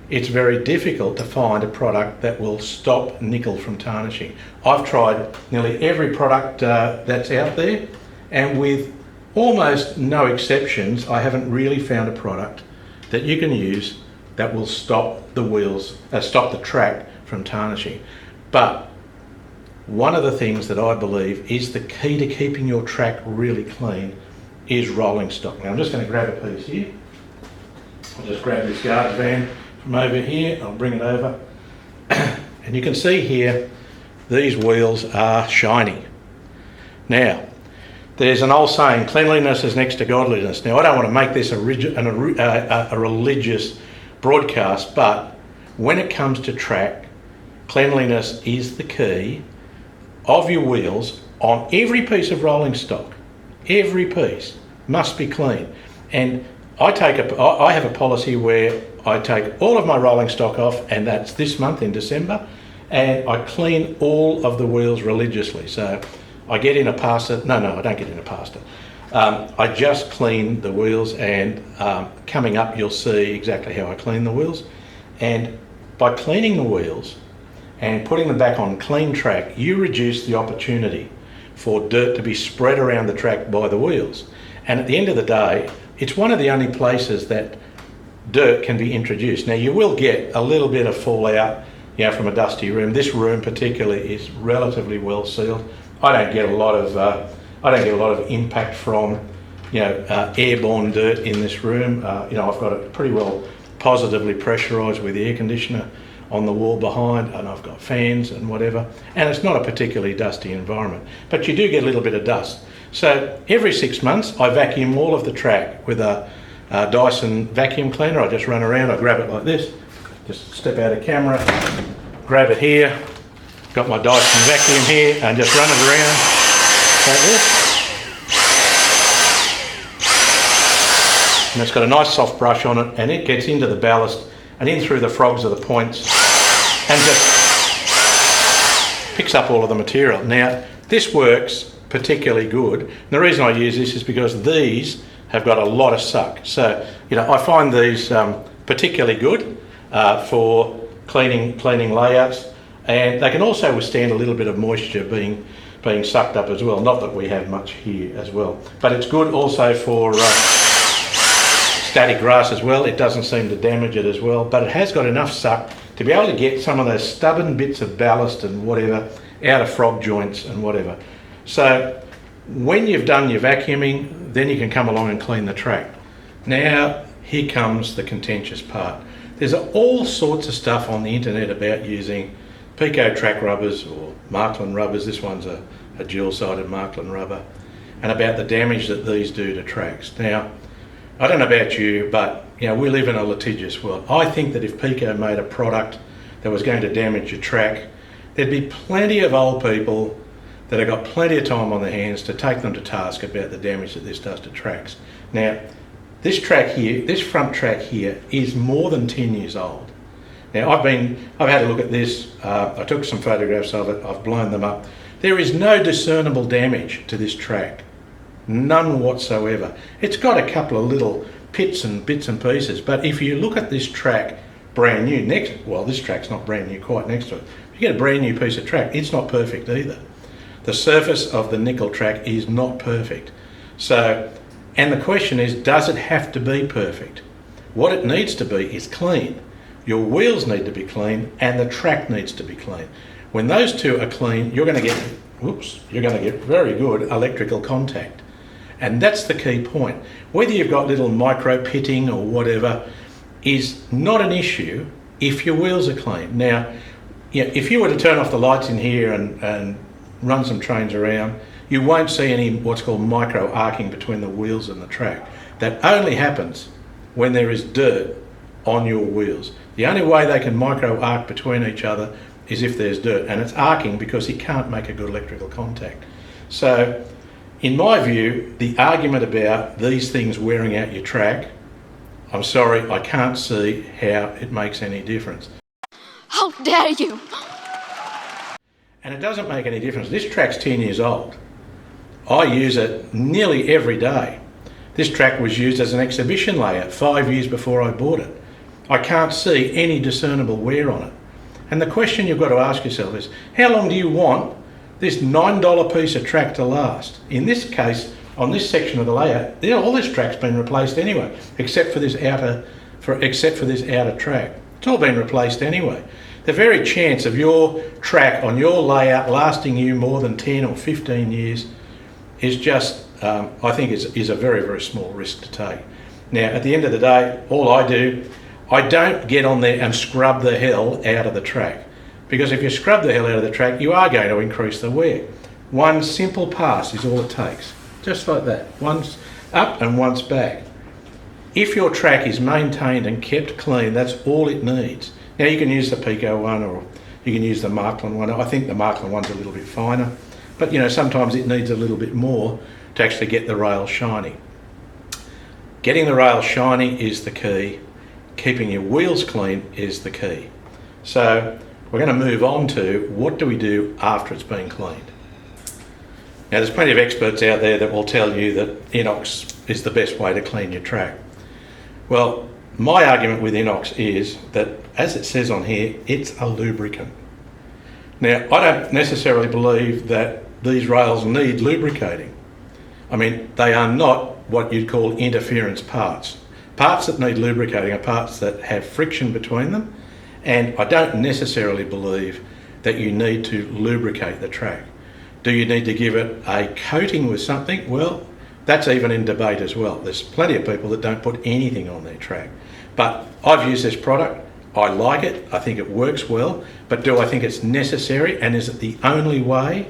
It's very difficult to find a product that will stop nickel from tarnishing. I've tried nearly every product that's out there, and with almost no exceptions, I haven't really found a product that you can use that will stop the wheels, stop the track from tarnishing. But one of the things that I believe is the key to keeping your track really clean is rolling stock. Now I'm just going to grab a piece here. I'll just grab this guard van from over here, I'll bring it over. And you can see here, these wheels are shiny. Now, there's an old saying, cleanliness is next to godliness. Now, I don't want to make this a religious broadcast, but when it comes to track, cleanliness is the key of your wheels on every piece of rolling stock. Every piece must be clean. And I have a policy where I take all of my rolling stock off, and that's this month in December, and I clean all of the wheels religiously. So I get in a pasta, no, I don't get in a pasta. I just clean the wheels, and coming up you'll see exactly how I clean the wheels. And by cleaning the wheels and putting them back on clean track, you reduce the opportunity for dirt to be spread around the track by the wheels. And at the end of the day, it's one of the only places that dirt can be introduced. Now you will get a little bit of fallout, from a dusty room. This room particularly is relatively well sealed. I don't get a lot of impact from airborne dirt in this room. I've got it pretty well positively pressurised with the air conditioner on the wall behind, and I've got fans and whatever, and it's not a particularly dusty environment, but you do get a little bit of dust. So every 6 months I vacuum all of the track with a Dyson vacuum cleaner. I just run around, I grab it like this, just step out of camera, grab it here, got my Dyson vacuum here, and just run it around like this. And it's got a nice soft brush on it, and it gets into the ballast and in through the frogs of the points and just picks up all of the material. Now, this works particularly good. And the reason I use this is because these have got a lot of suck. So, I find these particularly good for cleaning layouts, and they can also withstand a little bit of moisture being sucked up as well. Not that we have much here as well, but it's good also for static grass as well. It doesn't seem to damage it as well, but it has got enough suck to be able to get some of those stubborn bits of ballast and whatever out of frog joints and whatever. So when you've done your vacuuming, then you can come along and clean the track. Now here comes the contentious part. There's all sorts of stuff on the internet about using Pico track rubbers or Marklin rubbers. This one's a dual-sided Marklin rubber, and about the damage that these do to tracks. Now, I don't know about you, but we live in a litigious world. I think that if Pico made a product that was going to damage your track, there'd be plenty of old people that have got plenty of time on their hands to take them to task about the damage that this does to tracks. Now, this track here, this front track here, is more than 10 years old. Now, I've had a look at this. I took some photographs of it. I've blown them up. There is no discernible damage to this track. None whatsoever. It's got a couple of little pits and bits and pieces, but if you look at this track brand new this track's not brand new, quite next to it. If you get a brand new piece of track, it's not perfect either. The surface of the nickel track is not perfect. So, and the question is, does it have to be perfect? What it needs to be is clean. Your wheels need to be clean and the track needs to be clean. When those two are clean, you're going to get very good electrical contact. And that's the key point. Whether you've got little micro pitting or whatever is not an issue if your wheels are clean. Now, if you were to turn off the lights in here and run some trains around, you won't see any what's called micro arcing between the wheels and the track. That only happens when there is dirt on your wheels. The only way they can micro arc between each other is if there's dirt, and it's arcing because you can't make a good electrical contact. So, in my view, the argument about these things wearing out your track, I'm sorry, I can't see how it makes any difference. How dare you! And it doesn't make any difference. This track's 10 years old. I use it nearly every day. This track was used as an exhibition layout 5 years before I bought it. I can't see any discernible wear on it. And the question you've got to ask yourself is, how long do you want this $9 piece of track to last? In this case, on this section of the layout, all this track's been replaced anyway, except for this outer track. It's all been replaced anyway. The very chance of your track on your layout lasting you more than 10 or 15 years is just, I think, is a very, very small risk to take. Now, at the end of the day, all I do, I don't get on there and scrub the hell out of the track. Because if you scrub the hell out of the track, you are going to increase the wear. One simple pass is all it takes. Just like that. Once up and once back. If your track is maintained and kept clean, that's all it needs. Now you can use the Pico one or you can use the Markland one. I think the Markland one's a little bit finer. But sometimes it needs a little bit more to actually get the rail shiny. Getting the rail shiny is the key. Keeping your wheels clean is the key. So we're going to move on to what do we do after it's been cleaned. Now there's plenty of experts out there that will tell you that inox is the best way to clean your track. Well, my argument with inox is that, as it says on here, it's a lubricant. Now, I don't necessarily believe that these rails need lubricating. I mean, they are not what you'd call interference parts. Parts that need lubricating are parts that have friction between them, and I don't necessarily believe that you need to lubricate the track. Do you need to give it a coating with something? Well, that's even in debate as well. There's plenty of people that don't put anything on their track. But I've used this product, I like it, I think it works well, but do I think it's necessary, and is it the only way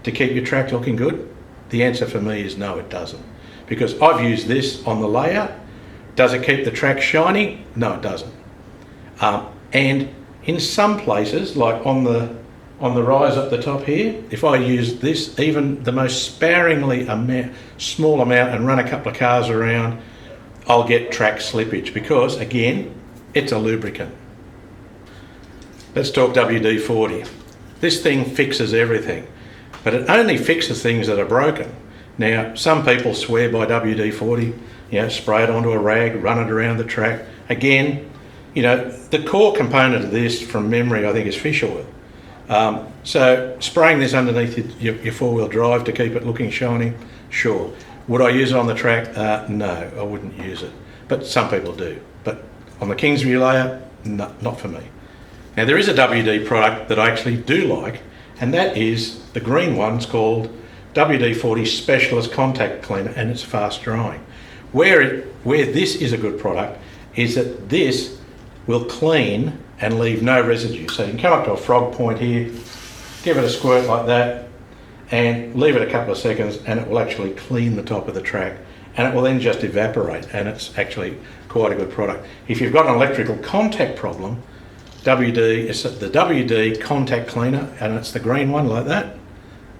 to keep your track looking good? The answer for me is no, it doesn't. Because I've used this on the layout. Does it keep the track shiny? No, it doesn't. And in some places, like on the rise up the top here, if I use this, even the most sparingly small amount, and run a couple of cars around, I'll get track slippage because, again, it's a lubricant. Let's talk WD-40. This thing fixes everything, but it only fixes things that are broken. Now, some people swear by WD-40, spray it onto a rag, run it around the track. Again, the core component of this, from memory, I think is fish oil. So spraying this underneath your four-wheel drive to keep it looking shiny, sure. Would I use it on the track? No, I wouldn't use it. But some people do. But on the Kingsview layout, no, not for me. Now there is a WD product that I actually do like, and that is the green one's called WD-40 Specialist Contact Cleaner, and it's fast drying. Where this is a good product is that this will clean and leave no residue. So you can come up to a frog point here, give it a squirt like that, and leave it a couple of seconds, and it will actually clean the top of the track, and it will then just evaporate, and it's actually quite a good product. If you've got an electrical contact problem, it's the WD Contact Cleaner, and it's the green one like that.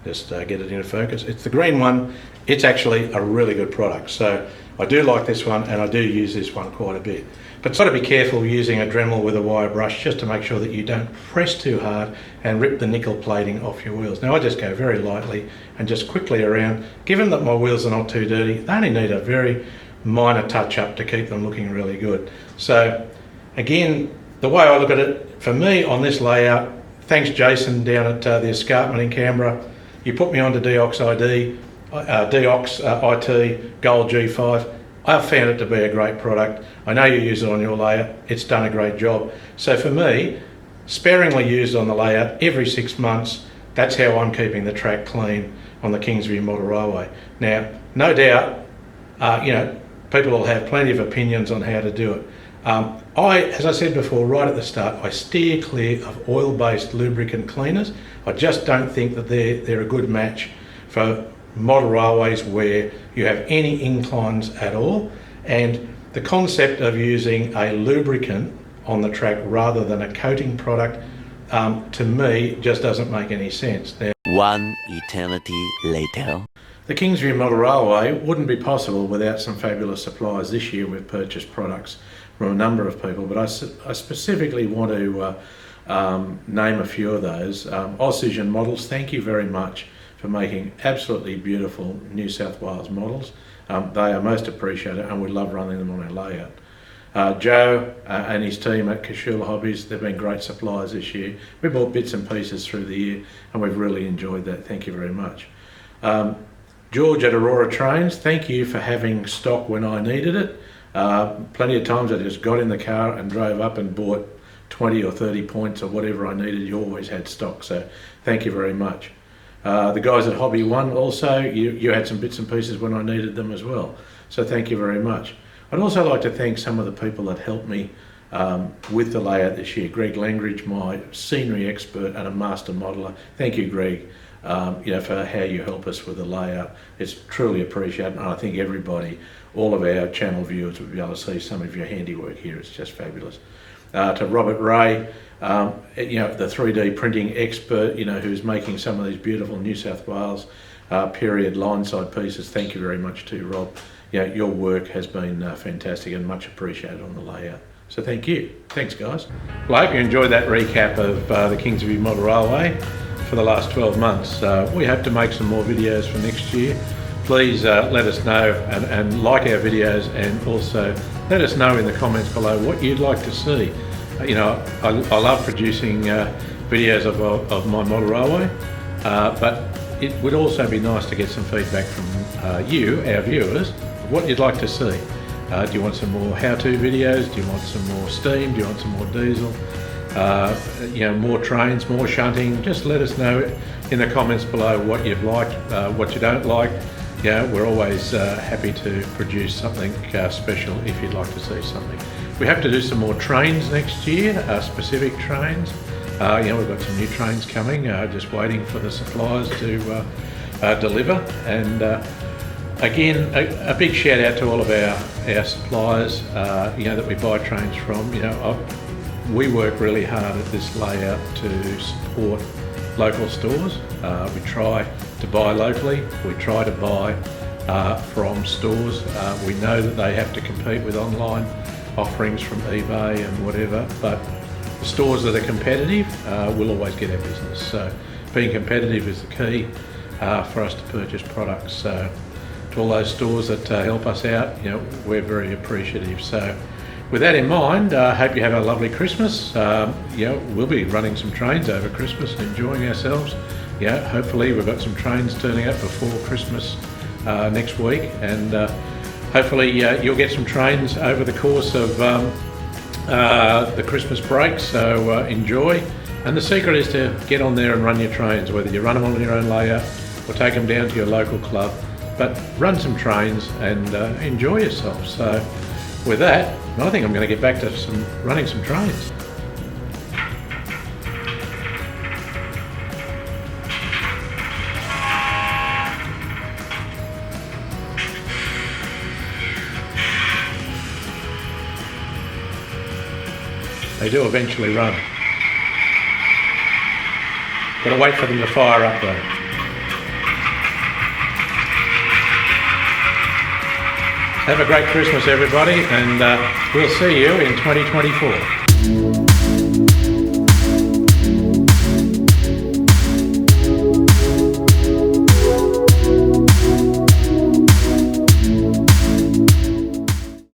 Just get it into focus. It's the green one. It's actually a really good product. So I do like this one, and I do use this one quite a bit. But it's got to be careful using a Dremel with a wire brush, just to make sure that you don't press too hard and rip the nickel plating off your wheels. Now I just go very lightly and just quickly around. Given that my wheels are not too dirty, they only need a very minor touch up to keep them looking really good. So again, the way I look at it, for me on this layout, thanks Jason down at the escarpment in Canberra, you put me onto Deox IT Gold G5. I've found it to be a great product. I know you use it on your layout. It's done a great job. So for me, sparingly used on the layout every 6 months, that's how I'm keeping the track clean on the Kingsview Model Railway. Now, no doubt, people will have plenty of opinions on how to do it. As I said before, right at the start, I steer clear of oil-based lubricant cleaners. I just don't think that they're a good match for model railways where you have any inclines at all. And the concept of using a lubricant on the track rather than a coating product, to me, just doesn't make any sense. Now, one eternity later. The Kingsview Model Railway wouldn't be possible without some fabulous suppliers. This year we've purchased products from a number of people, but I specifically want to name a few of those. Auscision Models, thank you very much for making absolutely beautiful New South Wales models. They are most appreciated, and we love running them on our layout. Joe and his team at Casula Hobbies, they've been great suppliers this year. We bought bits and pieces through the year and we've really enjoyed that. Thank you very much. George at Aurora Trains, thank you for having stock when I needed it. Plenty of times I just got in the car and drove up and bought 20 or 30 points or whatever I needed. You always had stock, so thank you very much. The guys at Hobby One also, you had some bits and pieces when I needed them as well, so thank you very much. I'd also like to thank some of the people that helped me with the layout this year. Greg Langridge, my scenery expert and a master modeler. Thank you, Greg, for how you help us with the layout. It's truly appreciated, and I think everybody, all of our channel viewers, will be able to see some of your handiwork here. It's just fabulous. To Robert Ray, the 3D printing expert, who's making some of these beautiful New South Wales period line-side pieces. Thank you very much to Rob. Your work has been fantastic and much appreciated on the layout. So thank you. Thanks, guys. Well, I hope you enjoyed that recap of the Kingsview Model Railway for the last 12 months. We hope to make some more videos for next year. Please let us know and like our videos, and also let us know in the comments below what you'd like to see. I love producing videos of my model railway, but it would also be nice to get some feedback from you, our viewers, what you'd like to see. Do you want some more how-to videos? Do you want some more steam? Do you want some more diesel? More trains, more shunting? Just let us know in the comments below what you'd like, what you don't like. We're always happy to produce something special if you'd like to see something. We have to do some more trains next year, specific trains. We've got some new trains coming, just waiting for the suppliers to deliver. And again, a big shout out to all of our suppliers, that we buy trains from. We work really hard at this layout to support local stores. We try to buy locally. We try to buy from stores. We know that they have to compete with online offerings from eBay and whatever, but the stores that are competitive will always get our business. So being competitive is the key for us to purchase products. So to all those stores that help us out, we're very appreciative. So with that in mind, I hope you have a lovely Christmas. We'll be running some trains over Christmas and enjoying ourselves. Hopefully we've got some trains turning up before Christmas next week, and hopefully you'll get some trains over the course of the Christmas break, so enjoy. And the secret is to get on there and run your trains, whether you run them on your own layout or take them down to your local club, but run some trains and enjoy yourself. So with that, I think I'm going to get back to running some trains. They do eventually run. Got to wait for them to fire up though. Have a great Christmas everybody, and we'll see you in 2024.